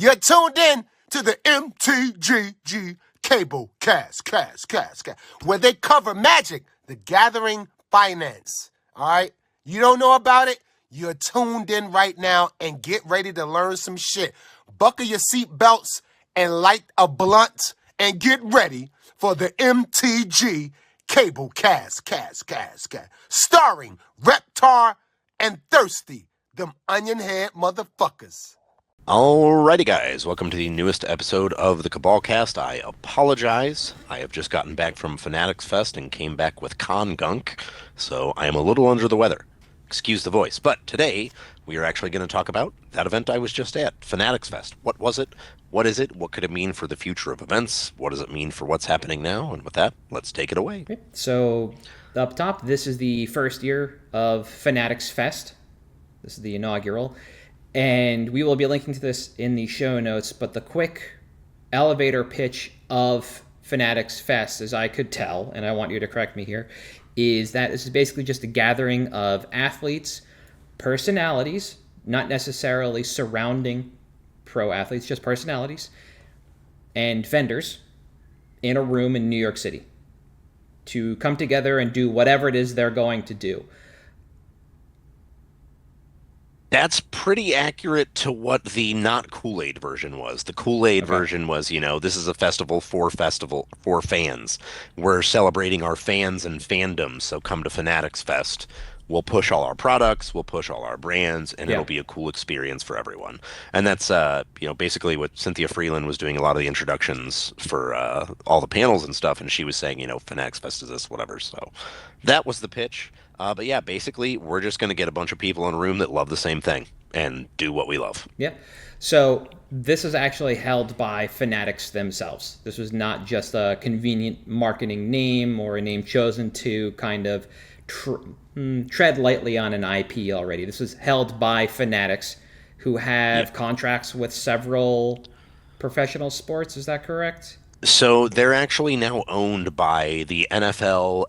You're tuned in to the MtG Cable cast, where they cover Magic, the Gathering Finance. All right? You don't know about it? You're tuned in right now and get ready to learn some shit. Buckle your seatbelts and light a blunt and get ready for the MtG Cable cast. Starring Reptar and Thursty, them onion head motherfuckers. Alrighty guys, welcome to the newest episode of the Cabal cast. I apologize. I have just gotten back from Fanatics Fest and came back with con gunk, so I am a little under the weather. Excuse the voice. But today, we are actually going to talk about that event I was just at, Fanatics Fest. What was it? What is it? What could it mean for the future of events? What does it mean for what's happening now? And with that, let's take it away. So, up top, this is the first year of Fanatics Fest. This is the inaugural. And we will be linking to this in the show notes, but the quick elevator pitch of Fanatics Fest, as I could tell, and I want you to correct me here, is that this is basically just a gathering of athletes, personalities, not necessarily surrounding pro athletes, just personalities, and vendors in a room in New York City to come together and do whatever it is they're going to do. That's pretty accurate to what the not Kool-Aid version was. The Kool-Aid version was, this is a festival for fans. We're celebrating our fans and fandoms, so come to Fanatics Fest. We'll push all our products, we'll push all our brands, and it'll be a cool experience for everyone. And that's, basically what Cynthia Freeland was doing a lot of the introductions for all the panels and stuff, and she was saying, Fanatics Fest is this, whatever. So that was the pitch. But yeah, basically, we're just going to get a bunch of people in a room that love the same thing and do what we love. Yeah. So this is actually held by Fanatics themselves. This was not just a convenient marketing name or a name chosen to kind of tread lightly on an IP already. This was held by Fanatics, who have contracts with several professional sports. Is that correct? So they're actually now owned by the NFL,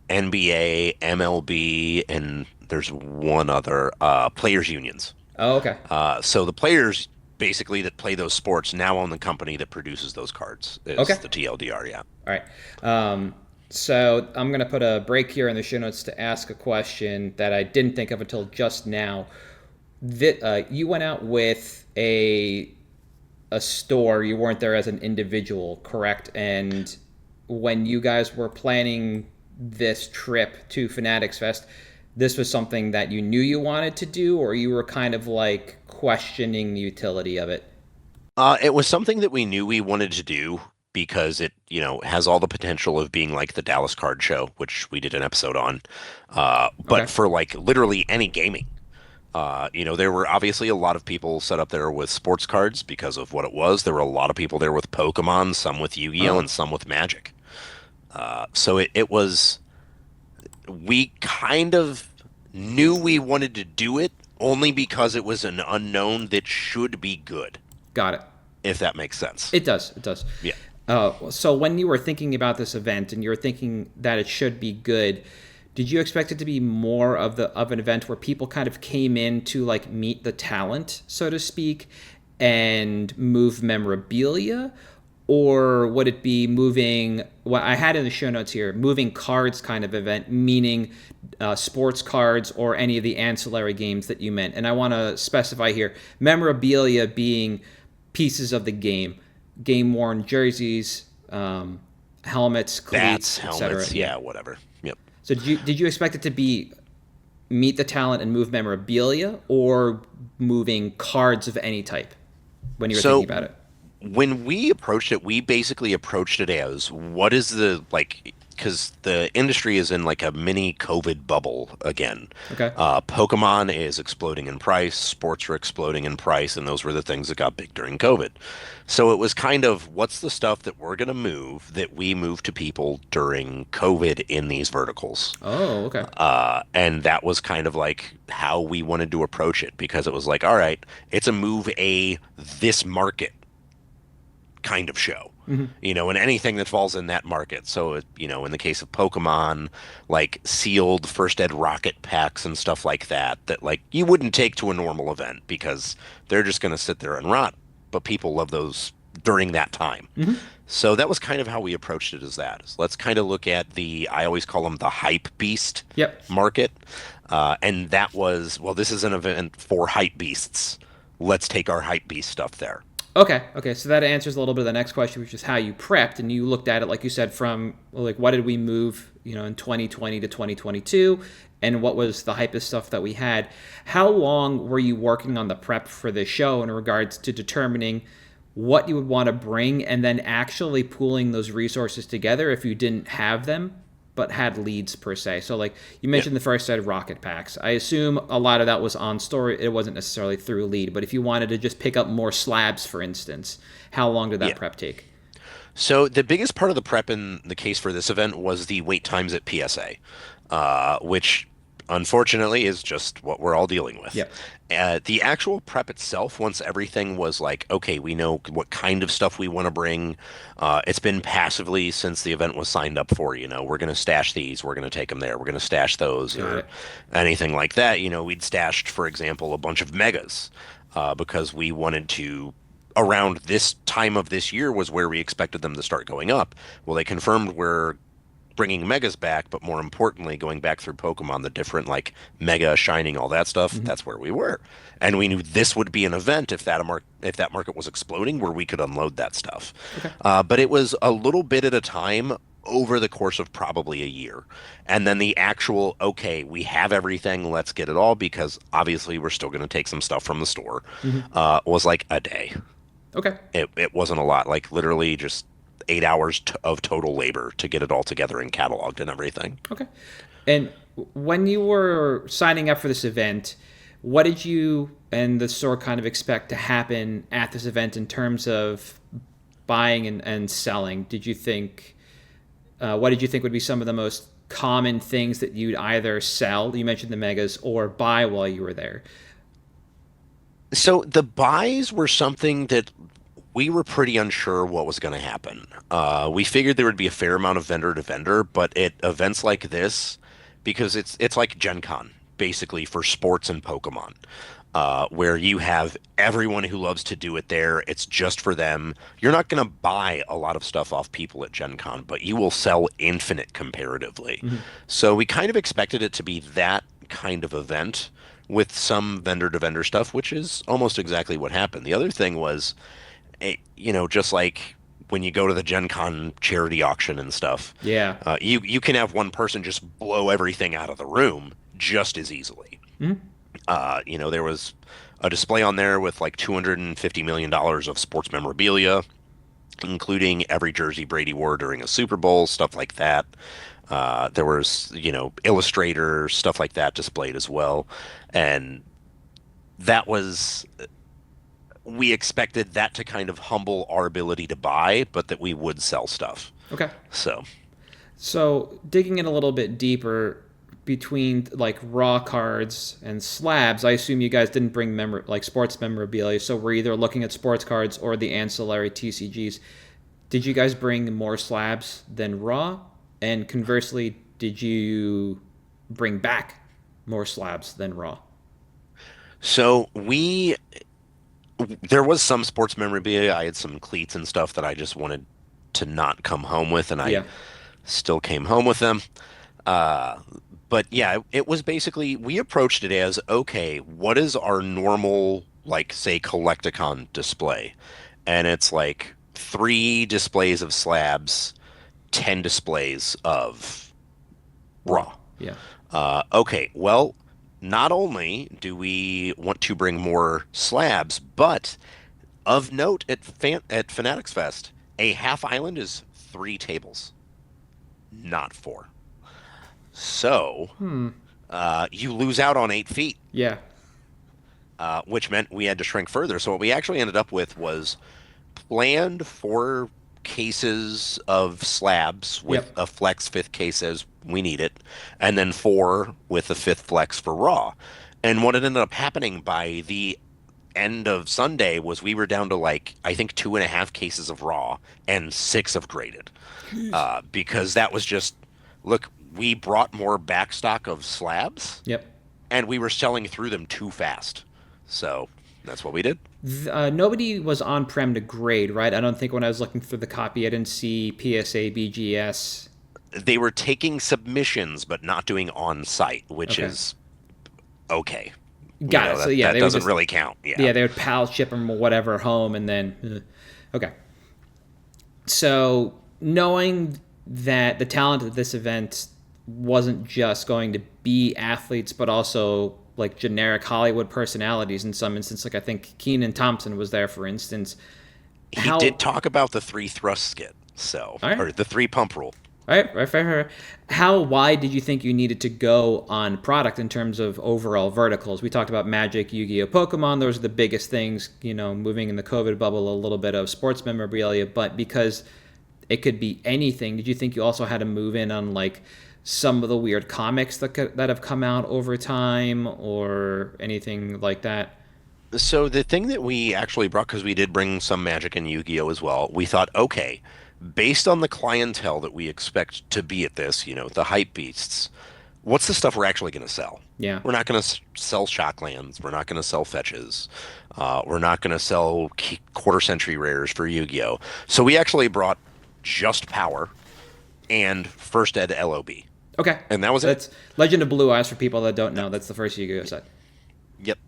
NBA, MLB, and there's one other, players' unions. Oh, okay. So the players basically that play those sports now own the company that produces those cards. Is the TLDR, yeah. All right. So I'm going to put a break here in the show notes to ask a question that I didn't think of until just now. You went out with a store. You weren't there as an individual, correct? And when you guys were planning this trip to Fanatics Fest, this was something that you knew you wanted to do, or you were kind of like questioning the utility of it? It was something that we knew we wanted to do because it, has all the potential of being like the Dallas Card Show, which we did an episode on. But for like literally any gaming. There were obviously a lot of people set up there with sports cards because of what it was. There were a lot of people there with Pokemon, some with Yu-Gi-Oh, and some with Magic. So it was, we kind of knew we wanted to do it only because it was an unknown that should be good. Got it. If that makes sense. It does. Yeah. So when you were thinking about this event and you were thinking that it should be good, did you expect it to be more of an event where people kind of came in to like meet the talent, so to speak, and move memorabilia? Or would it be moving, what I had in the show notes here, moving cards kind of event, meaning sports cards or any of the ancillary games that you meant? And I want to specify here, memorabilia being pieces of the game-worn jerseys, helmets, cleats, etc. Yeah, whatever. Yep. So did you expect it to be meet the talent and move memorabilia, or moving cards of any type when you were thinking about it? When we approached it, we basically approached it as what is the, because the industry is in like a mini COVID bubble again. Okay. Pokemon is exploding in price, sports are exploding in price, and those were the things that got big during COVID. So it was kind of, what's the stuff that we're going to move that we move to people during COVID in these verticals? Oh, okay. And that was kind of like how we wanted to approach it, because it was like, all right, it's a move this market kind of show, and anything that falls in that market. So, in the case of Pokemon, like sealed first ed rocket packs and stuff like that like you wouldn't take to a normal event because they're just going to sit there and rot. but people love those during that time. So that was kind of how we approached it, as that. So let's kind of look at I always call them the hype beast market. And that was, well, this is an event for hype beasts. Let's take our hype beast stuff there. Okay. So that answers a little bit of the next question, which is how you prepped, and you looked at it, like you said, from like what did we move, in 2020 to 2022, and what was the hypest stuff that we had. How long were you working on the prep for this show in regards to determining what you would want to bring, and then actually pooling those resources together if you didn't have them but had leads per se? So like you mentioned the first set of rocket packs. I assume a lot of that was on story. It wasn't necessarily through lead, but if you wanted to just pick up more slabs, for instance, how long did that prep take? So the biggest part of the prep in the case for this event was the wait times at PSA, which unfortunately is just what we're all dealing with. The actual prep itself, once everything was like, okay, we know what kind of stuff we want to bring. It's been passively since the event was signed up for, we're going to stash these, we're going to take them there, we're going to stash those, or anything like that. We'd stashed, for example, a bunch of megas because we wanted to, around this time of this year was where we expected them to start going up. Well, they confirmed we're bringing megas back, but more importantly, going back through Pokemon, the different like mega, shining, all that stuff. That's where we were, and we knew this would be an event if that market was exploding, where we could unload that stuff. But it was a little bit at a time over the course of probably a year, and then the actual we have everything, let's get it all, because obviously we're still going to take some stuff from the store. Was like a day. It wasn't a lot, like literally just 8 hours of total labor to get it all together and cataloged and everything. And when you were signing up for this event, what did you and the store kind of expect to happen at this event in terms of buying and selling? Did you think, what did you think would be some of the most common things that you'd either sell, you mentioned the megas, or buy while you were there? So the buys were something that we were pretty unsure what was going to happen. We figured there would be a fair amount of vendor to vendor, but at events like this, because it's like Gen Con, basically, for sports and Pokemon, where you have everyone who loves to do it there. It's just for them. You're not going to buy a lot of stuff off people at Gen Con, but you will sell infinite comparatively. So we kind of expected it to be that kind of event with some vendor to vendor stuff, which is almost exactly what happened. The other thing was, just like when you go to the Gen Con charity auction and stuff, you can have one person just blow everything out of the room just as easily. There was a display on there with like $250 million of sports memorabilia, including every jersey Brady wore during a Super Bowl, stuff like that. There was, illustrators, stuff like that displayed as well. And that was... we expected that to kind of humble our ability to buy, but that we would sell stuff. So digging in a little bit deeper between like raw cards and slabs, I assume you guys didn't bring sports memorabilia. So we're either looking at sports cards or the ancillary TCGs. Did you guys bring more slabs than raw? And conversely, did you bring back more slabs than raw? So there was some sports memorabilia. I had some cleats and stuff that I just wanted to not come home with, and I still came home with them. But yeah, it was basically, we approached it as, okay, what is our normal, like, say, Collecticon display? And it's like 3 displays of slabs, 10 displays of raw. Okay, well, not only do we want to bring more slabs, but of note at Fanatics Fest, a half island is 3 tables, not 4. So you lose out on 8 feet. Which meant we had to shrink further. So what we actually ended up with was planned 4 cases of slabs with a flex 5th case as we need it, and then 4 with a 5th flex for raw. And what ended up happening by the end of Sunday was we were down to like, I think 2.5 cases of raw and 6 of graded. Because that was just, look, we brought more backstock of slabs. And we were selling through them too fast. So That's what we did. Nobody was on-prem to grade, right? I don't think when I was looking through the copy, I didn't see PSA, BGS. They were taking submissions, but not doing on-site, which is okay. Got it. So yeah, that doesn't really count. Yeah, they would PAL ship them or whatever home, and then okay. So knowing that the talent of this event wasn't just going to be athletes, but also like generic Hollywood personalities in some instance. Like I think Kenan Thompson was there, for instance. He did talk about the 3 thrust skit, or the 3 pump rule. Right. How wide did you think you needed to go on product in terms of overall verticals? We talked about Magic, Yu-Gi-Oh, Pokemon. Those are the biggest things, moving in the COVID bubble, a little bit of sports memorabilia. But because it could be anything, did you think you also had to move in on like some of the weird comics that have come out over time or anything like that? So the thing that we actually brought, because we did bring some Magic and Yu-Gi-Oh as well, we thought, okay, based on the clientele that we expect to be at this, the hype beasts, what's the stuff we're actually going to sell? Yeah. We're not going to sell Shocklands. We're not going to sell fetches. We're not going to sell quarter century rares for Yu-Gi-Oh. So we actually brought just Power and First Ed LOB. Okay. And that was it. That's Legend of Blue Eyes for people that don't know. That's the first Yu-Gi-Oh set. Yep.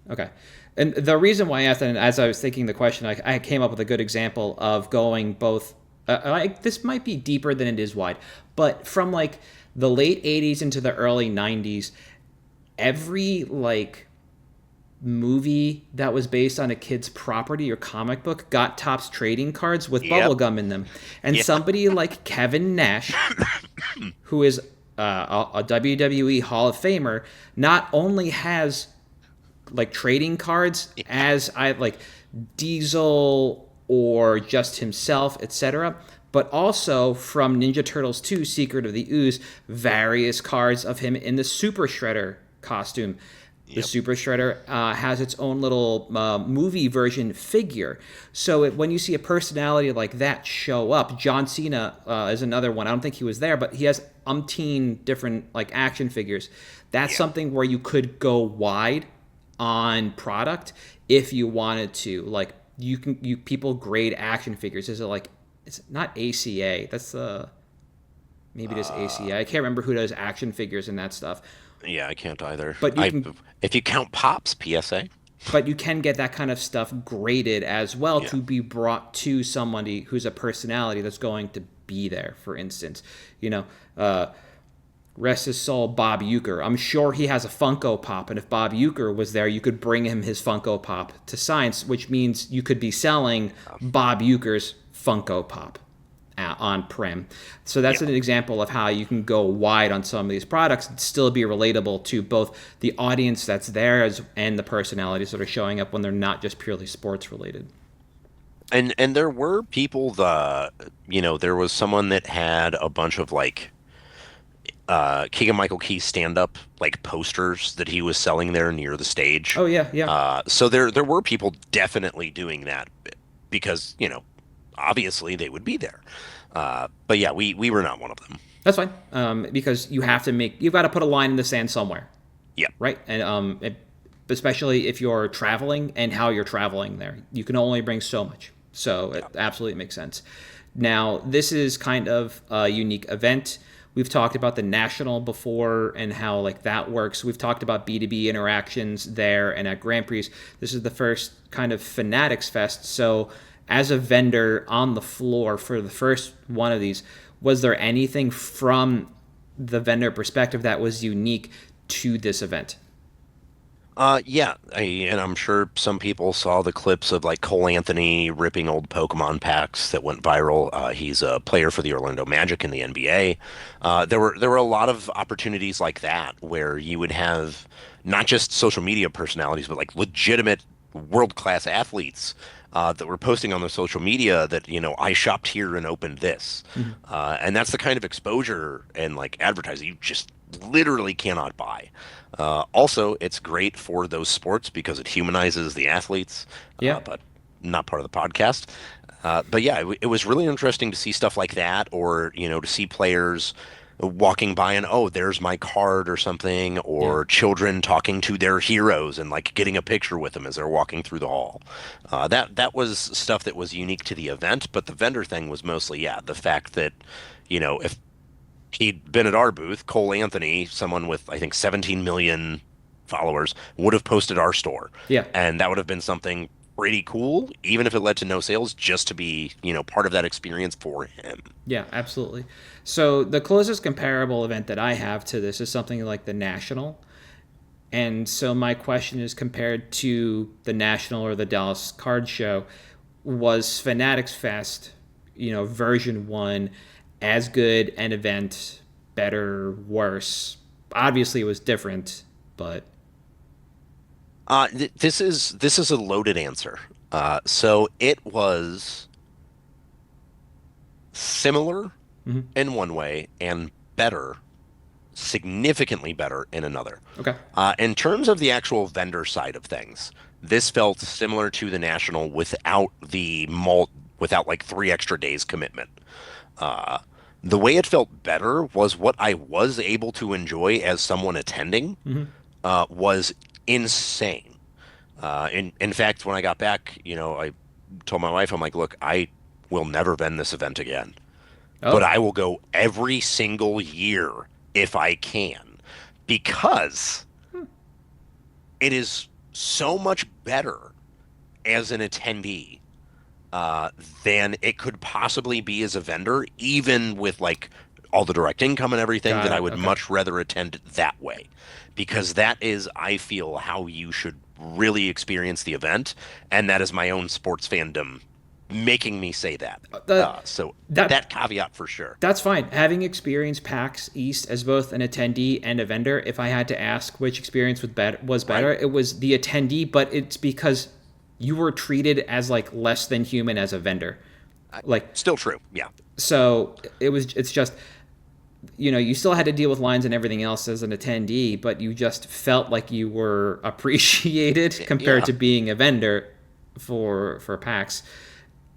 Okay. And the reason why I asked that, and as I was thinking the question, I came up with a good example of going both. This might be deeper than it is wide, but from like the late 80s into the early 90s, every like movie that was based on a kid's property or comic book got Topps trading cards with bubblegum in them. And somebody like Kevin Nash, who is a WWE Hall of Famer, not only has like trading cards as Diesel or just himself, etc., but also from Ninja Turtles 2, Secret of the Ooze, various cards of him in the Super Shredder costume. The Super Shredder has its own little movie version figure. So when you see a personality like that show up, John Cena is another one. I don't think he was there, but he has umpteen different like action figures. That's something where you could go wide on product if you wanted to. Like people grade action figures. Is it like, it's not ACA? That's maybe it is ACA. I can't remember who does action figures and that stuff. Yeah, I can't either. But if you count Pops, PSA. But you can get that kind of stuff graded as well to be brought to somebody who's a personality that's going to be there. For instance, rest his soul, Bob Uecker. I'm sure he has a Funko Pop, and if Bob Uecker was there, you could bring him his Funko Pop to sign, which means you could be selling Bob Uecker's Funko Pop on prem. So that's an example of how you can go wide on some of these products and still be relatable to both the audience that's there and the personalities that are showing up when they're not just purely sports related. And there were people there was someone that had a bunch of like Keegan-Michael Key stand-up like posters that he was selling there near the stage. Oh yeah. So there were people definitely doing that because obviously they would be there. But yeah, we were not one of them. That's fine. Because you've got to put a line in the sand somewhere. Yeah. Right. And especially if you're traveling and how you're traveling there, you can only bring so much. So it absolutely makes sense. Now, this is kind of a unique event. We've talked about the National before and how like that works. We've talked about B2B interactions there and at Grand Prix. This is the first kind of Fanatics Fest. So as a vendor on the floor for the first one of these, was there anything from the vendor perspective that was unique to this event? Yeah, and I'm sure some people saw the clips of like Cole Anthony ripping old Pokemon packs that went viral. He's a player for the Orlando Magic in the NBA. There were a lot of opportunities like that where you would have not just social media personalities, but like legitimate world-class athletes that were posting on their social media that, I shopped here and opened this. Mm-hmm. And that's the kind of exposure and like advertising you just literally cannot buy. Also, it's great for those sports because it humanizes the athletes, but not part of the podcast. But yeah, it was really interesting to see stuff like that, or, to see players walking by and, oh, there's my card or something, Yeah. or children talking to their heroes and like getting a picture with them as they're walking through the hall. That was stuff that was unique to the event, but the vendor thing was mostly, yeah, the fact that, if he'd been at our booth, Cole Anthony, someone with I think 17 million followers, would have posted our store. Yeah. And that would have been something pretty cool, even if it led to no sales, just to be, part of that experience for him. Yeah, absolutely. So the closest comparable event that I have to this is something like the National. And so my question is, compared to the National or the Dallas Card Show, was Fanatics Fest, version 1 as good an event, better, worse? Obviously it was different, but This is a loaded answer. So it was similar in one way and better, significantly better in another. okay. In terms of the actual vendor side of things, this felt similar to the National without like 3 extra days commitment. The way it felt better was what I was able to enjoy as someone attending was insane. In fact, when I got back, I told my wife, I'm like, look, I will never vend this event again, but Oh, I will go every single year if I can, because it is so much better as an attendee than it could possibly be as a vendor, even with like all the direct income and everything, got that I it. would Okay. much rather attend it that way. Because that is, I feel, how you should really experience the event. And that is my own sports fandom making me say that. That So that that caveat for sure. That's fine. Having experienced PAX East as both an attendee and a vendor, if I had to ask which experience was better, Right. it was the attendee, but it's because you were treated as like less than human as a vendor. Like, Still true. Yeah. so it's just, you still had to deal with lines and everything else as an attendee, but you just felt like you were appreciated compared Yeah. to being a vendor for PAX.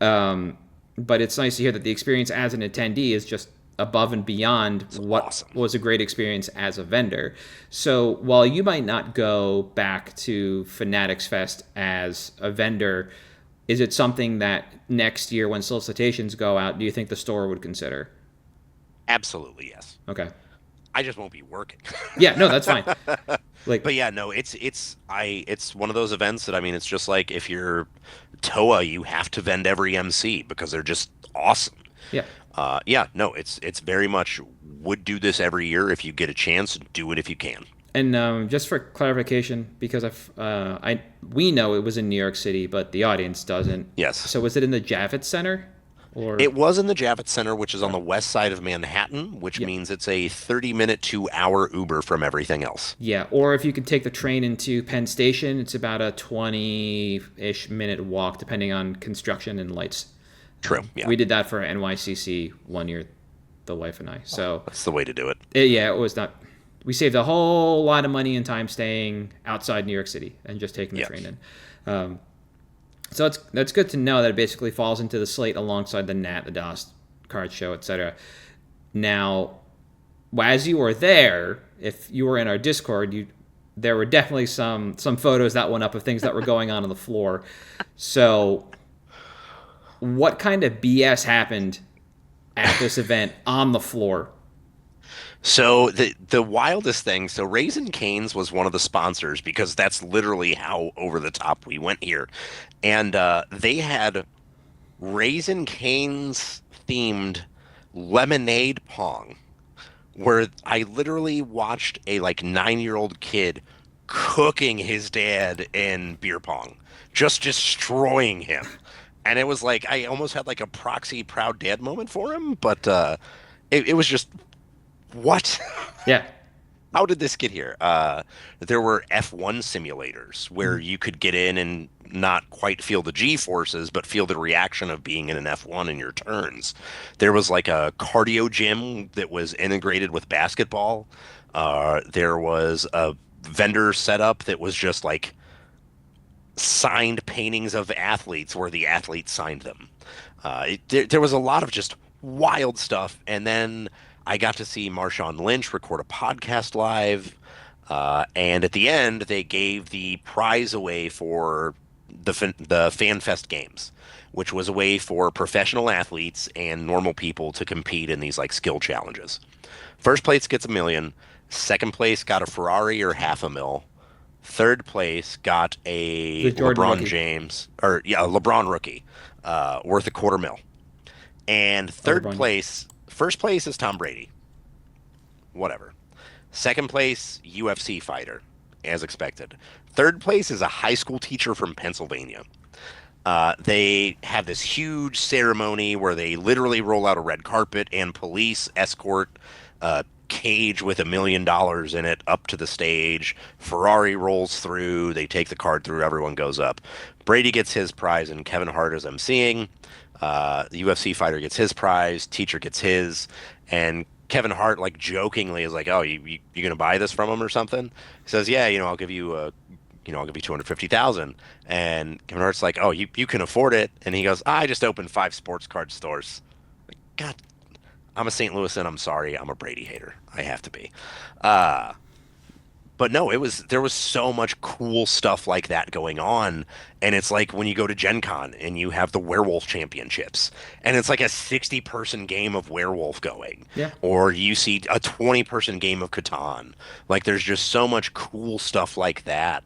But it's nice to hear that the experience as an attendee is just above and beyond what awesome. was a great experience as a vendor. So while you might not go back to Fanatics Fest as a vendor, is it something that next year when solicitations go out, do you think the store would consider? Absolutely, yes. Okay. I just won't be working. Yeah, no, that's fine. Like, But yeah, no, it's one of those events that, I mean, it's just like if you're TOA, you have to vend every MC because they're just awesome. yeah. Yeah, no, it's very much would do this every year if you get a chance. Do it if you can. And just for clarification, because we know it was in New York City, but the audience doesn't. Yes. So was it in the Javits Center, or It was in the Javits Center, which is on the west side of Manhattan, which Yeah. means it's a 30-minute to hour Uber from everything else. yeah, or if you could take the train into Penn Station, it's about a 20-ish minute walk, depending on construction and lights. True. Yeah. We did that for NYCC one year, the wife and I. So That's the way to do it. it was not. We saved a whole lot of money and time staying outside New York City and just taking the Yes. train in. So that's good to know that it basically falls into the slate alongside the Nat, the DOS card show, etc. Now, as you were there, if you were in our Discord, there were definitely some photos that went up of things that were going on the floor. So, what kind of BS happened at this event on the floor? So the wildest thing, so Raisin Cane's was one of the sponsors because that's literally how over the top we went here. And they had Raisin Cane's themed lemonade pong, where I literally watched a like 9-year-old kid cooking his dad in beer pong, just destroying him. And it was like I almost had like a proxy proud dad moment for him, but it was just what? Yeah. How did this get here? There were F1 simulators where you could get in and not quite feel the G forces, but feel the reaction of being in an F1 in your turns. There was like a cardio gym that was integrated with basketball. There was a vendor setup that was just like signed paintings of athletes where the athletes signed them. There was a lot of just wild stuff. And then I got to see Marshawn Lynch record a podcast live. And at the end, they gave the prize away for the FanFest games, which was a way for professional athletes and normal people to compete in these like skill challenges. First place gets $1 million. Second place got a Ferrari or $500,000. Third place got a LeBron rookie. James or a LeBron rookie, worth $250,000. And first place is Tom Brady. Whatever. Second place, UFC fighter, as expected. Third place is a high school teacher from Pennsylvania. They have this huge ceremony where they literally roll out a red carpet and police escort a cage with $1 million in it up to the stage. Ferrari rolls through. They take the card through. Everyone goes up. Brady gets his prize, and Kevin Hart is emceeing. The UFC fighter gets his prize. Teacher gets his, and Kevin Hart, like, jokingly is like, "Oh, you gonna buy this from him or something?" He says, "Yeah, I'll give you I'll give you 250,000." And Kevin Hart's like, "Oh, you can afford it?" And he goes, "I just opened 5 sports card stores." Like, God, I'm a St. Louisan. I'm sorry, I'm a Brady hater. I have to be. But no, there was so much cool stuff like that going on. And it's like when you go to Gen Con and you have the werewolf championships and it's like a 60-person game of werewolf going. Yeah. Or you see a 20-person game of Catan. Like there's just so much cool stuff like that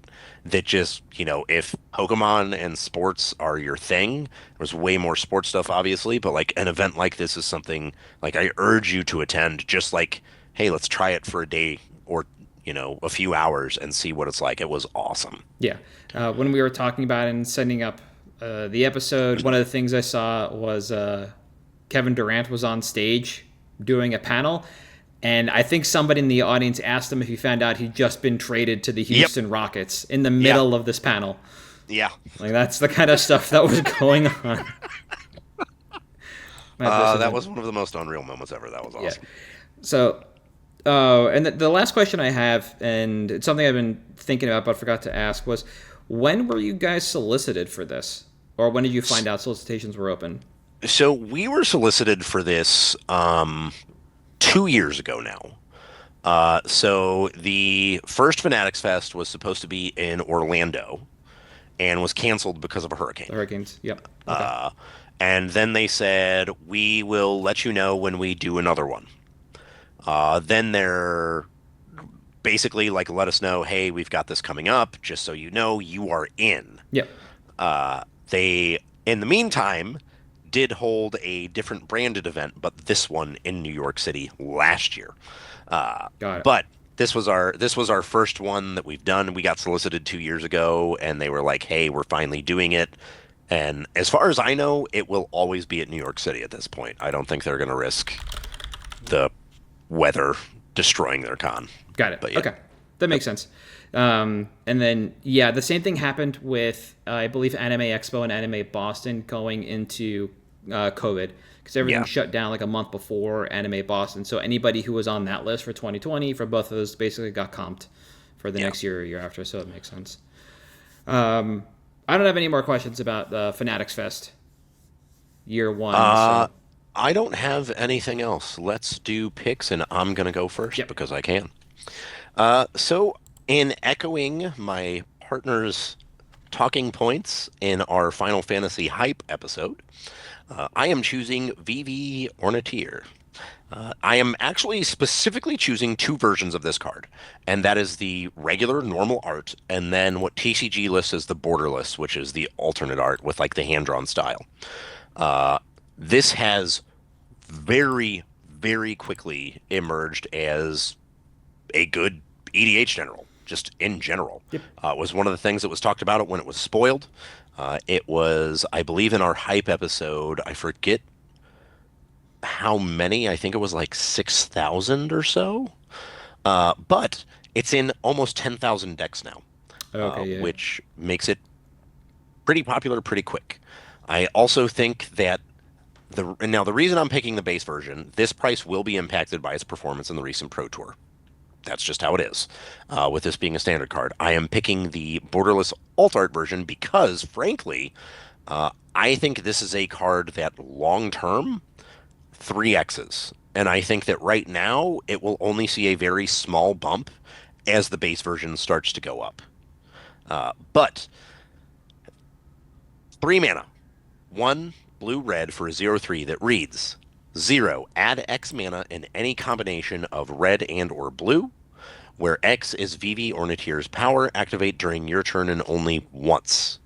just, if Pokemon and sports are your thing, there's way more sports stuff obviously, but like an event like this is something like I urge you to attend. Just like, hey, let's try it for a day or a few hours and see what it's like. It was awesome. Yeah. When we were talking about it and setting up the episode, one of the things I saw was Kevin Durant was on stage doing a panel, and I think somebody in the audience asked him if he found out he'd just been traded to the Houston Rockets in the middle of this panel. Yeah. Like, that's the kind of stuff that was going on. That was one of the most unreal moments ever. That was awesome. Yeah. So... and the last question I have, and it's something I've been thinking about but forgot to ask, was when were you guys solicited for this? Or when did you find out solicitations were open? So we were solicited for this 2 years ago now. So the first Fanatics Fest was supposed to be in Orlando and was canceled because of a hurricane. The hurricanes, yep. Okay. And then they said, we will let you know when we do another one. Then they're basically like, let us know, hey, we've got this coming up, just so you know, you are in. Yep. They, in the meantime, did hold a different branded event, but this one in New York City last year. Got it. But this was our first one that we've done. We got solicited 2 years ago, and they were like, hey, we're finally doing it. And as far as I know, it will always be at New York City at this point. I don't think they're going to risk the weather destroying their con. Got it. Yeah. Okay. That makes sense. And then, the same thing happened with, I believe, Anime Expo and Anime Boston going into COVID, because everything shut down like a month before Anime Boston. So anybody who was on that list for 2020 for both of those basically got comped for the next year or year after. So it makes sense. I don't have any more questions about Fanatics Fest year one. So. I don't have anything else. Let's do picks, and I'm going to go first because I can. So, in echoing my partner's talking points in our Final Fantasy Hype episode, I am choosing Vivi Ornatier. I am actually specifically choosing 2 versions of this card, and that is the regular normal art, and then what TCG lists as the borderless, which is the alternate art with like the hand-drawn style. This has very, very quickly emerged as a good EDH general, just in general. Yep. It was one of the things that was talked about when it was spoiled. It was, I believe, in our hype episode, I forget how many, I think it was like 6,000 or so. But it's in almost 10,000 decks now, which makes it pretty popular pretty quick. I also think that the reason I'm picking the base version, this price will be impacted by its performance in the recent Pro Tour. That's just how it is. With this being a standard card, I am picking the borderless alt art version because, frankly, I think this is a card that long term 3Xs. And I think that right now it will only see a very small bump as the base version starts to go up. But 3 mana, 1 blue-red for a 0/3 that reads 0. Add X mana in any combination of red and or blue, where X is Vivi or Natir's power. Activate during your turn and only once.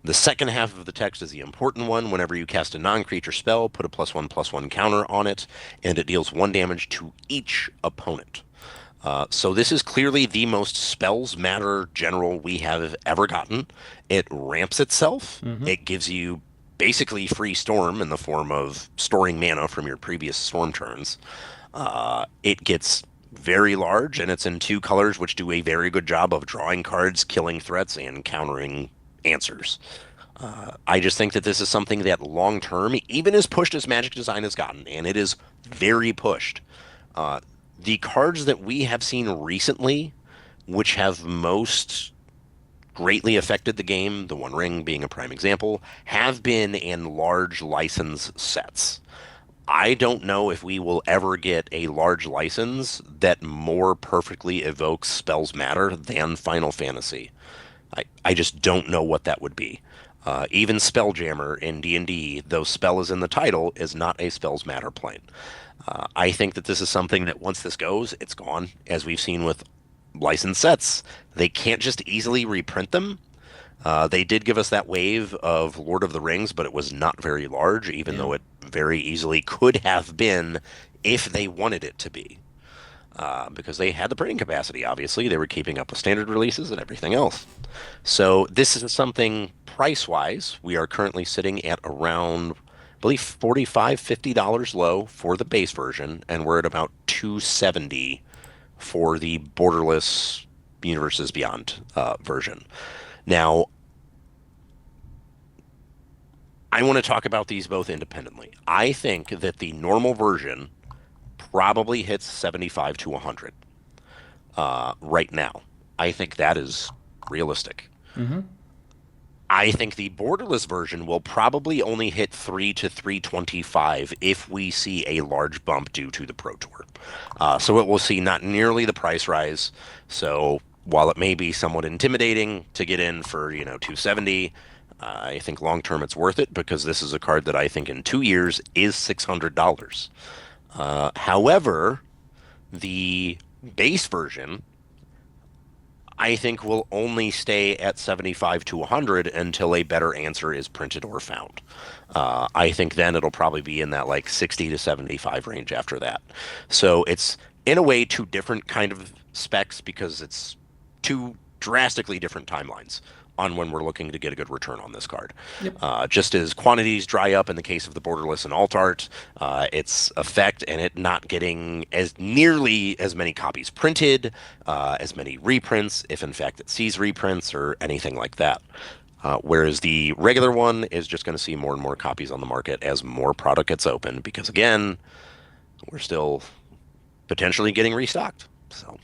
The second half of the text is the important one. Whenever you cast a non-creature spell, put a +1/+1 counter on it, and it deals 1 damage to each opponent. So this is clearly the most spells matter general we have ever gotten. It ramps itself. It gives you basically free storm in the form of storing mana from your previous storm turns. It gets very large, and it's in 2 colors, which do a very good job of drawing cards, killing threats, and countering answers. I just think that this is something that long term, even as pushed as Magic Design has gotten, and it is very pushed, the cards that we have seen recently, which have most greatly affected the game, the One Ring being a prime example, have been in large license sets. I don't know if we will ever get a large license that more perfectly evokes spells matter than Final Fantasy. I just don't know what that would be. Even Spelljammer in D&D, though spell is in the title, is not a spells matter plane. I think that this is something that once this goes, it's gone, as we've seen with licensed sets. They can't just easily reprint them. They did give us that wave of Lord of the Rings, but it was not very large, even though it very easily could have been if they wanted it to be. Because they had the printing capacity, obviously. They were keeping up with standard releases and everything else. So this is something price-wise. We are currently sitting at around, I believe, $45, $50 low for the base version, and we're at about $270 for the borderless Universes Beyond version. Now, I want to talk about these both independently. I think that the normal version probably hits 75 to 100 right now. I think that is realistic. I think the borderless version will probably only hit 3 to 325 if we see a large bump due to the Pro Tour. So it will see not nearly the price rise. So while it may be somewhat intimidating to get in for, 270, I think long term it's worth it because this is a card that I think in 2 years is $600. However, the base version, I think, will only stay at 75 to 100 until a better answer is printed or found. I think then it'll probably be in that like 60 to 75 range after that. So it's in a way 2 different kind of specs because it's 2 drastically different timelines on when we're looking to get a good return on this card. Just as quantities dry up in the case of the borderless and alt art, its effect and it not getting as nearly as many copies printed, as many reprints, if in fact it sees reprints or anything like that. Whereas the regular one is just going to see more and more copies on the market as more product gets open because, again, we're still potentially getting restocked. So,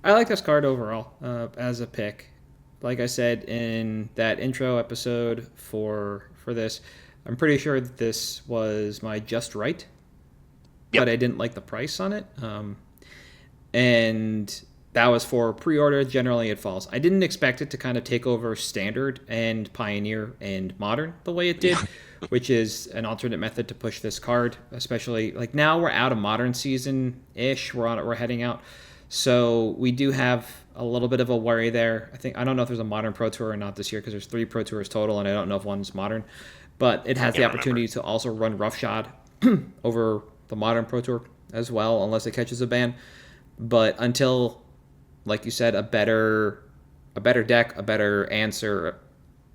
I like this card overall as a pick. Like I said in that intro episode for this, I'm pretty sure that this was my just right, but I didn't like the price on it. And that was for pre-order. Generally, it falls. I didn't expect it to kind of take over Standard and Pioneer and Modern the way it did, which is an alternate method to push this card, especially like now we're out of Modern season-ish. We're heading out. So we do have a little bit of a worry there. I don't know if there's a Modern Pro Tour or not this year because there's 3 Pro Tours total, and I don't know if one's Modern. But it has the opportunity to also run roughshod over the Modern Pro Tour as well, unless it catches a ban. But until, like you said, a better deck, a better answer,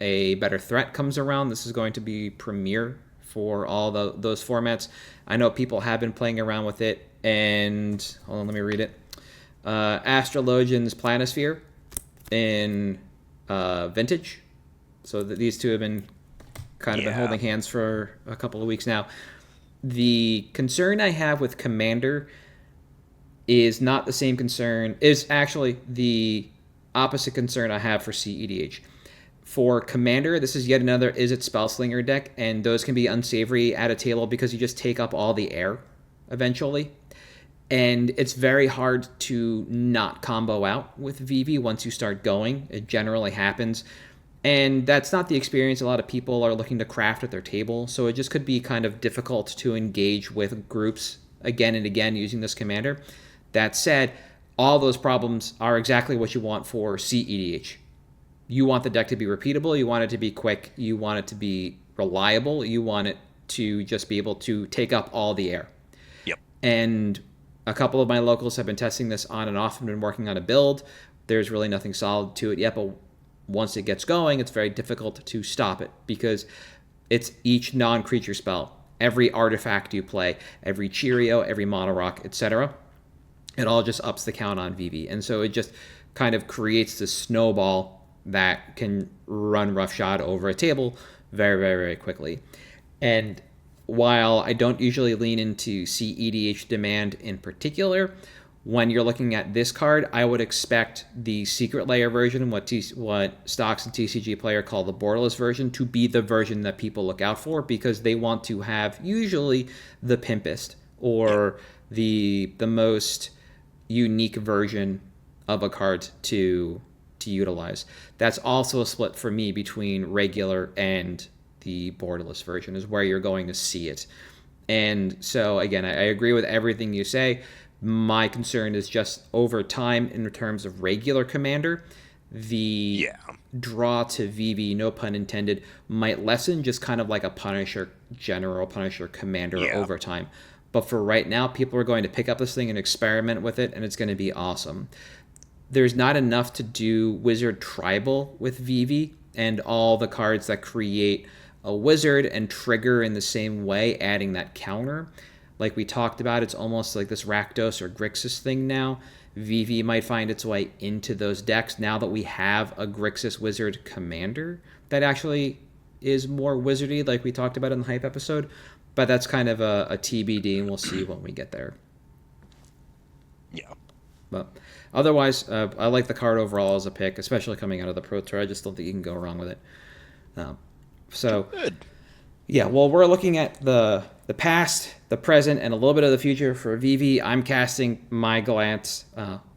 a better threat comes around, this is going to be premier for all those formats. I know people have been playing around with it, and hold on, let me read it. Astrologian's Planisphere in Vintage. So these 2 have been been holding hands for a couple of weeks now. The concern I have with Commander is not the same concern, is actually the opposite concern I have for CEDH. For Commander, this is yet another Is It Spellslinger deck, and those can be unsavory at a table because you just take up all the air eventually. And it's very hard to not combo out with VV once you start going. It generally happens. And that's not the experience a lot of people are looking to craft at their table. So it just could be kind of difficult to engage with groups again and again using this commander. That said, all those problems are exactly what you want for CEDH. You want the deck to be repeatable. You want it to be quick. You want it to be reliable. You want it to just be able to take up all the air. Yep. And a couple of my locals have been testing this on and off and been working on a build. There's really nothing solid to it yet, but once it gets going, it's very difficult to stop it because it's each non-creature spell, every artifact you play, every Cheerio, every mono rock, etc. It all just ups the count on VV. And so it just kind of creates this snowball that can run roughshod over a table very, very, very quickly. And while I don't usually lean into CEDH demand in particular, when you're looking at this card, I would expect the Secret Layer version, what Stocks and TCG Player call the borderless version, to be the version that people look out for because they want to have usually the pimpest or the most unique version of a card to utilize. That's also a split for me between regular and the borderless version is where you're going to see it. And so again, I agree with everything you say. My concern is just over time in terms of regular commander, the draw to VV, no pun intended, might lessen just kind of like a Punisher, general Punisher commander over time. But for right now, people are going to pick up this thing and experiment with it, and it's going to be awesome. There's not enough to do Wizard Tribal with VV and all the cards that create a wizard and trigger in the same way, adding that counter. Like we talked about, it's almost like this Rakdos or Grixis thing now. VV might find its way into those decks now that we have a Grixis Wizard commander that actually is more wizardy, like we talked about in the hype episode. But that's kind of a TBD, and we'll see when we get there. Yeah. But otherwise, I like the card overall as a pick, especially coming out of the Pro Tour. I just don't think you can go wrong with it. So, good. Yeah, well, we're looking at the past, the present, and a little bit of the future for VV. I'm casting my glance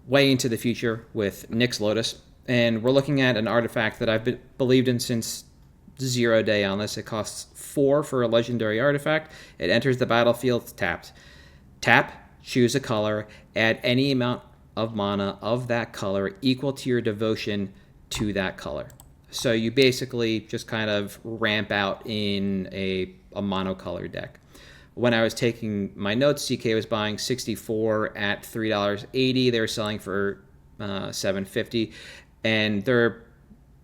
way into the future with Nyx Lotus, and we're looking at an artifact that I've believed in since 0 day on this. It costs 4 for a legendary artifact. It enters the battlefield tapped. Tap, choose a color, add any amount of mana of that color equal to your devotion to that color. So you basically just kind of ramp out in a monocolor deck. When I was taking my notes, CK was buying 64 at $3.80. They were selling for $7.50, and they're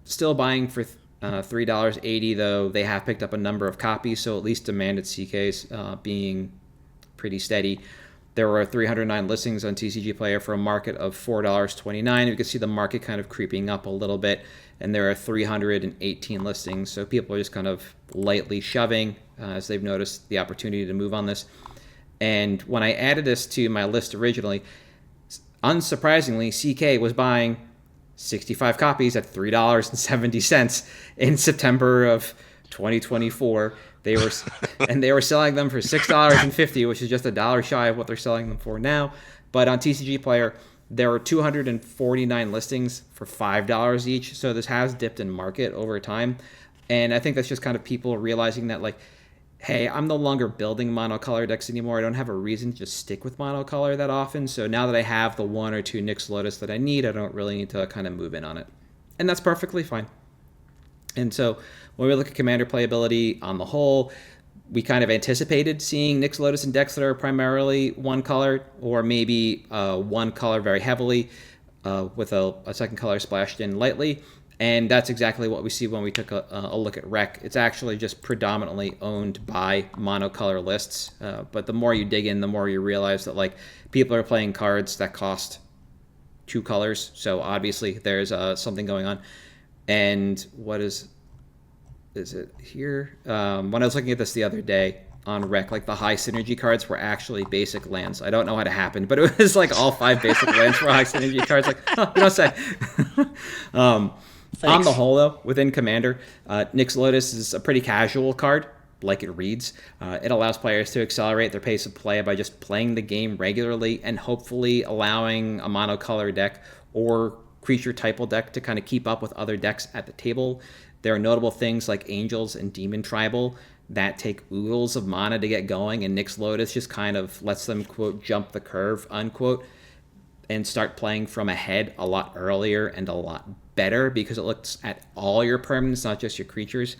still buying for $3.80, though they have picked up a number of copies, so at least demand at CK's being pretty steady. There were 309 listings on TCG Player for a market of $4.29. You can see the market kind of creeping up a little bit, and there are 318 listings. So people are just kind of lightly shoving as they've noticed the opportunity to move on this. And when I added this to my list originally, unsurprisingly, CK was buying 65 copies at $3.70 in September of 2024. They were selling them for $6.50, which is just $1 shy of what they're selling them for now. But on TCG Player, there were 249 listings for $5 each. So this has dipped in market over time. And I think that's just kind of people realizing that, like, hey, I'm no longer building monocolor decks anymore. I don't have a reason to just stick with monocolor that often. So now that I have the 1 or 2 Nyx Lotus that I need, I don't really need to kind of move in on it. And that's perfectly fine. And so when we look at commander playability on the whole, we kind of anticipated seeing Nyx Lotus in decks that are primarily one color, or maybe one color very heavily with a second color splashed in lightly. And that's exactly what we see when we took a look at Rec. It's actually just predominantly owned by monocolor lists. But the more you dig in, the more you realize that, like, people are playing cards that cost 2 colors. So obviously there's something going on. And what is it here? When I was looking at this the other day on Rec, like, the high synergy cards were actually basic lands. I don't know how it happened, but it was like all 5 basic lands were high synergy cards. Like, you don't say. On the whole, though, within Commander, Nyx Lotus is a pretty casual card. like it reads. It allows players to accelerate their pace of play by just playing the game regularly and hopefully allowing a monocolor deck or creature typal deck to kind of keep up with other decks at the table. There are notable things like Angels and Demon Tribal that take oodles of mana to get going, and Nyx Lotus just kind of lets them, quote, jump the curve, unquote, and start playing from ahead a lot earlier and a lot better because it looks at all your permanents, not just your creatures.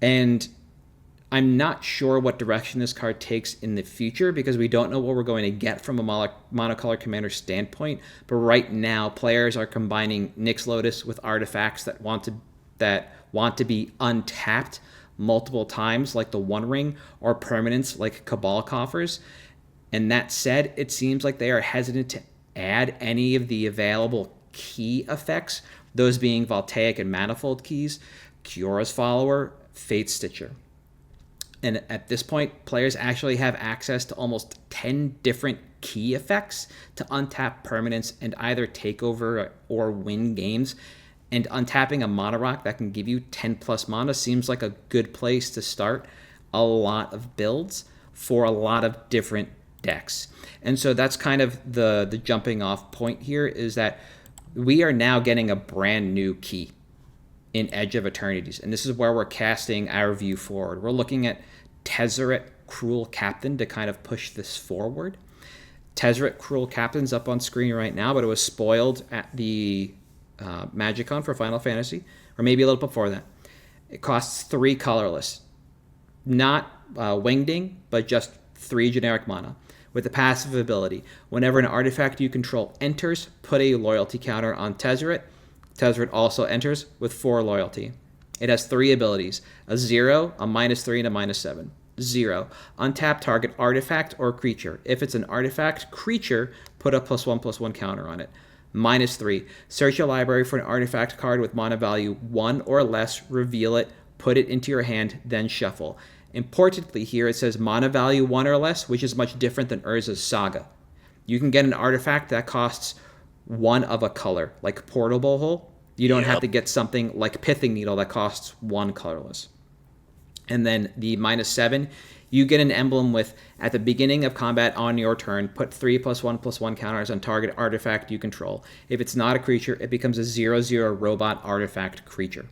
And I'm not sure what direction this card takes in the future because we don't know what we're going to get from a monocolor commander standpoint. But right now, players are combining Nyx Lotus with artifacts that want to be untapped multiple times, like the One Ring, or permanents like Cabal Coffers. And that said, it seems like they are hesitant to add any of the available key effects, those being Voltaic and Manifold keys, Kiora's Follower, Fate Stitcher. And at this point, players actually have access to almost 10 different key effects to untap permanents and either take over or win games. And untapping a Mana Rock that can give you 10 plus mana seems like a good place to start a lot of builds for a lot of different decks. And so that's kind of the jumping off point here, is that we are now getting a brand new key in Edge of Eternities. And this is where we're casting our view forward. We're looking at Tezzeret Cruel Captain to kind of push this forward. Tezzeret Cruel Captain's up on screen right now, but it was spoiled at the Magicon for Final Fantasy, or maybe a little before that. It costs 3 colorless. Not Wingding, but just 3 generic mana. With the passive ability, whenever an artifact you control enters, put a loyalty counter on Tezzeret. Tezzeret also enters with 4 loyalty. It has 3 abilities: a 0, a -3, and a -7. 0. Untap target artifact or creature. If it's an artifact creature, put a +1/+1 counter on it. -3. Search your library for an artifact card with mana value 1 or less, reveal it, put it into your hand, then shuffle. Importantly here, it says mana value 1 or less, which is much different than Urza's Saga. You can get an artifact that costs 1 of a color, like Portable Hole. You don't have to get something like Pithing Needle that costs 1 colorless. And then the -7, you get an emblem with, at the beginning of combat on your turn, put 3 +1/+1 counters on target artifact you control. If it's not a creature, it becomes a 0/0 robot artifact creature.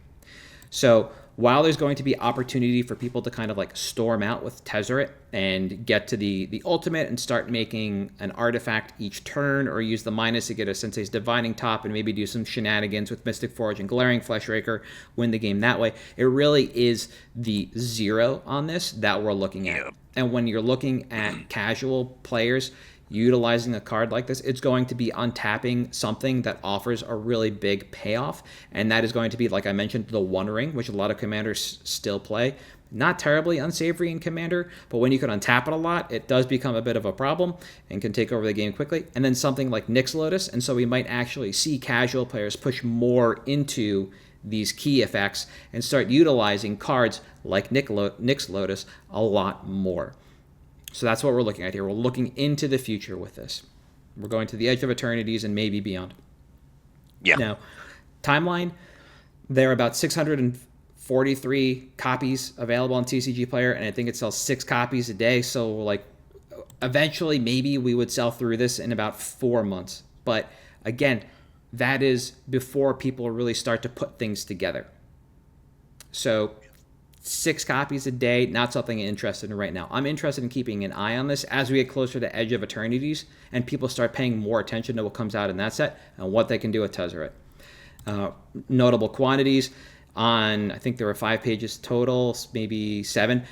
So while there's going to be opportunity for people to kind of like storm out with Tezzeret and get to the ultimate and start making an artifact each turn, or use the minus to get a Sensei's Divining Top and maybe do some shenanigans with Mystic Forge and Glaring Fleshraker, win the game that way, it really is the 0 on this that we're looking at. And when you're looking at casual players utilizing a card like this, it's going to be untapping something that offers a really big payoff, and that is going to be, like I mentioned, the One Ring, which a lot of commanders still play. Not terribly unsavory in Commander, but when you can untap it a lot, it does become a bit of a problem and can take over the game quickly. And then something like Nyx Lotus, and so we might actually see casual players push more into these key effects and start utilizing cards like Nyx Lotus a lot more. So that's what we're looking at here. We're looking into the future with this. We're going to the Edge of Eternities and maybe beyond. Yeah. Now, timeline, there are about 643 copies available on TCG Player, and I think it sells 6 copies a day. So, like, eventually, maybe we would sell through this in about 4 months. But, again, that is before people really start to put things together. So 6 copies a day, not something I'm interested in right now. I'm interested in keeping an eye on this as we get closer to Edge of Eternities and people start paying more attention to what comes out in that set and what they can do with Tezzeret. Notable quantities on, I think there were 5 pages total, maybe 7.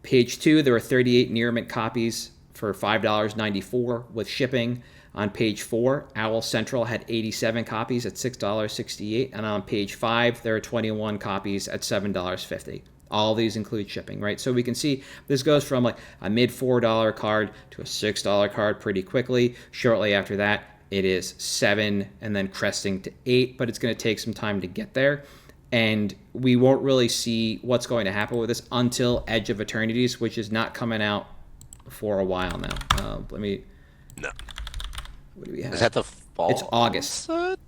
Page 2, there were 38 near mint copies for $5.94 with shipping. On page 4, Owl Central had 87 copies at $6.68, and on page 5, there are 21 copies at $7.50. All these include shipping, right? So we can see this goes from like a mid $4 card to a $6 card pretty quickly. Shortly after that, it is 7 and then cresting to 8, but it's going to take some time to get there. And we won't really see what's going to happen with this until Edge of Eternities, which is not coming out for a while now. No. What do we have? Is that the fall? It's August. August,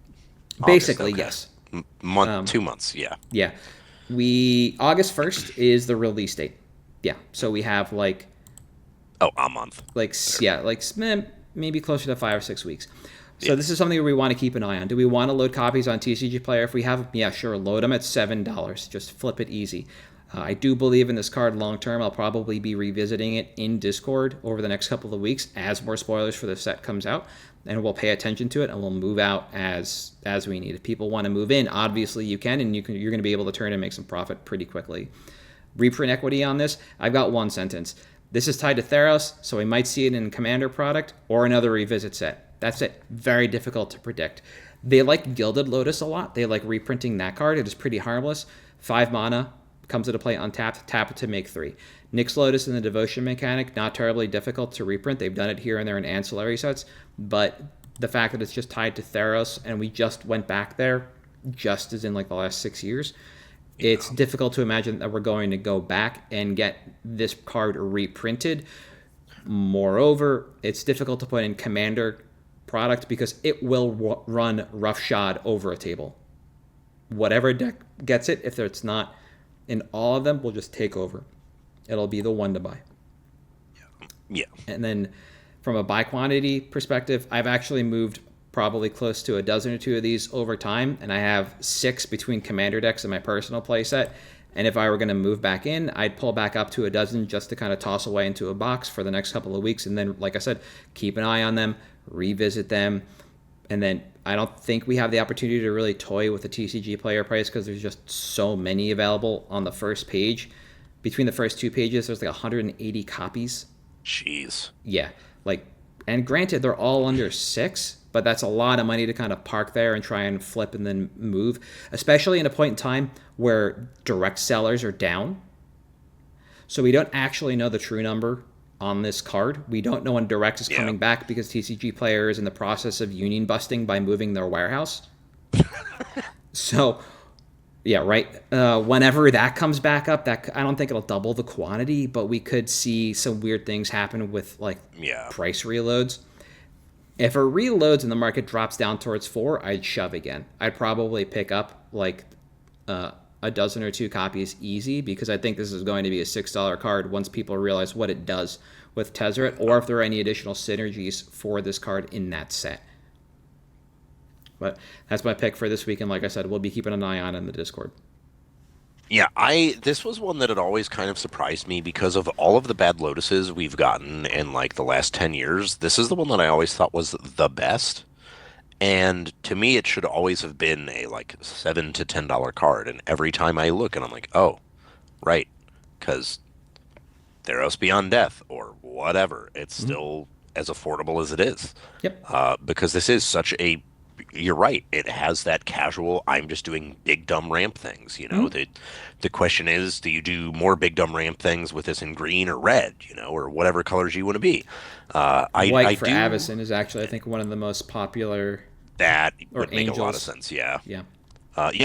Basically, okay. yes. 2 months, yeah. Yeah. August 1st is the release date. Yeah, so we have like a month. Maybe closer to 5 or 6 weeks. So this is something we want to keep an eye on. Do we want to load copies on TCG Player? If we have them, yeah, sure, load them at $7. Just flip it easy. I do believe in this card long term. I'll probably be revisiting it in Discord over the next couple of weeks as more spoilers for the set comes out, and we'll pay attention to it and we'll move out as we need. If people want to move in, obviously you can, and you're going to be able to turn and make some profit pretty quickly. Reprint equity on this, I've got one sentence. This is tied to Theros, so we might see it in Commander product or another revisit set. That's it. Very difficult to predict. They like Gilded Lotus a lot. They like reprinting that card. It is pretty harmless. 5 mana, comes into play untapped, tap it to make 3. Nyx Lotus and the Devotion mechanic, not terribly difficult to reprint. They've done it here and there in ancillary sets, but the fact that it's just tied to Theros and we just went back there, just as in like the last 6 years, it's difficult to imagine that we're going to go back and get this card reprinted. Moreover, it's difficult to put in Commander product because it will run roughshod over a table. Whatever deck gets it, if it's not in all of them, will just take over. It'll be the one to buy. Yeah. And then from a buy quantity perspective, I've actually moved probably close to a dozen or two of these over time, and I have 6 between Commander decks in my personal playset. And if I were going to move back in, I'd pull back up to a dozen just to kind of toss away into a box for the next couple of weeks. And then, like I said, keep an eye on them, revisit them. And then I don't think we have the opportunity to really toy with the TCG Player price because there's just so many available on the first page. Between the first 2 pages, there's like 180 copies. Jeez. Yeah. And granted, they're all under 6, but that's a lot of money to kind of park there and try and flip and then move, especially in a point in time where direct sellers are down. So we don't actually know the true number on this card. We don't know when direct is coming back because TCG Player is in the process of union busting by moving their warehouse. So, yeah, right. Whenever that comes back up, I don't think it'll double the quantity, but we could see some weird things happen with price reloads. If it reloads and the market drops down towards 4, I'd shove again. I'd probably pick up a dozen or 2 copies easy because I think this is going to be a $6 card once people realize what it does with Tezzeret or if there are any additional synergies for this card in that set. But that's my pick for this week, and like I said, we'll be keeping an eye on it in the Discord. Yeah, this was one that had always kind of surprised me because of all of the bad Lotuses we've gotten in like the last 10 years. This is the one that I always thought was the best. And to me, it should always have been a like $7 to $10 card. And every time I look and I'm like, oh, right, because Theros Beyond Death or whatever, it's still as affordable as it is. Yep. Because this is such a you're right. It has that casual, I'm just doing big dumb ramp things, The question is, do you do more big dumb ramp things with this in green or red, or whatever colors you want to be? White for Avacyn is actually, I think, one of the most popular. That would make a lot of sense, yeah. Yeah.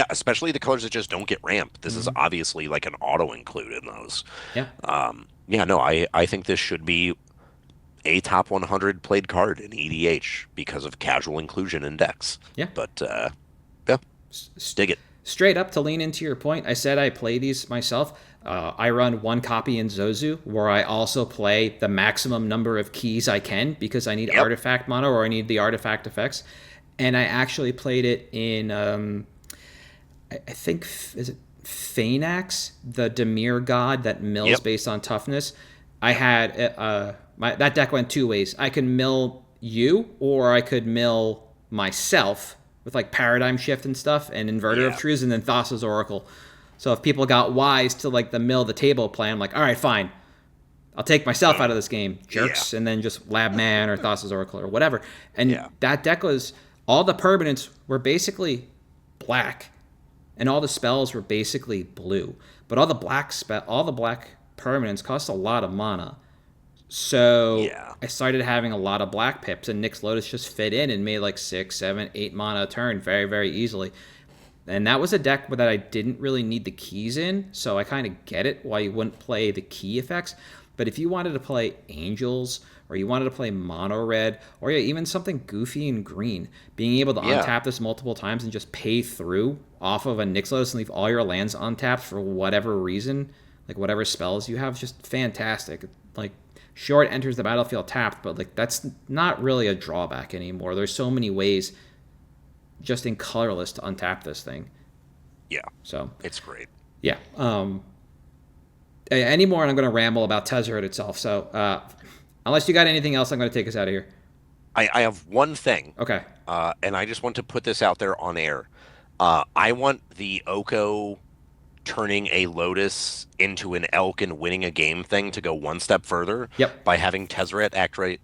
Especially the colors that just don't get ramp. This is obviously like an auto include in those. Yeah. I think this should be a top 100 played card in EDH because of casual inclusion in decks. Yeah. But, dig it. Straight up, to lean into your point, I said I play these myself. I run 1 copy in Zozu where I also play the maximum number of keys I can because I need artifact mono or I need the artifact effects. And I actually played it in, I think, is it Phaenax, the Dimir god that mills based on toughness. I had that deck went 2 ways. I could mill you, or I could mill myself with like Paradigm Shift and stuff, and Inverter of Truths, and then Thassa's Oracle. So if people got wise to like the mill the table play, I'm like, all right, fine. I'll take myself out of this game, jerks, and then just Lab Man or Thassa's Oracle or whatever. And that deck was, all the permanents were basically black, and all the spells were basically blue. But all the black permanents cost a lot of mana. So I started having a lot of black pips, and Nyx Lotus just fit in and made like 6, 7, 8 mana a turn very, very easily. And that was a deck that I didn't really need the keys in, so I kind of get it why you wouldn't play the key effects. But if you wanted to play Angels, or you wanted to play Mono Red, or yeah, even something goofy and green, being able to untap this multiple times and just pay through off of a Nyx Lotus and leave all your lands untapped for whatever reason, like whatever spells you have, is just fantastic. Like, sure, it enters the battlefield tapped, but like that's not really a drawback anymore. There's so many ways just in colorless to untap this thing. Yeah. So it's great. Yeah. Any more and I'm going to ramble about Tezzeret itself. So unless you got anything else, I'm going to take us out of here. I have one thing. Okay. And I just want to put this out there on air. I want the Oko turning a Lotus into an Elk and winning a game thing to go one step further. Yep. By having Tezzeret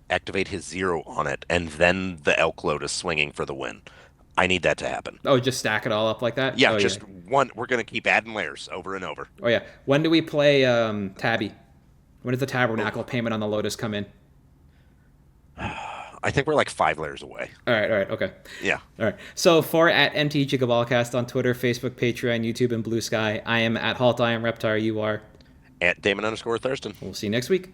activate his 0 on it, and then the Elk Lotus swinging for the win. I need that to happen. Oh, just stack it all up like that? Yeah, one. We're going to keep adding layers over and over. Oh, yeah. When do we play Tabby? When does the Tabernacle payment on the Lotus come in? I think we're like 5 layers away. All right, okay. Yeah. All right. So for at MtG Cabalcast on Twitter, Facebook, Patreon, YouTube, and Blue Sky, I am at Halt, I am Reptar, you are? At Damon _Thurston. We'll see you next week.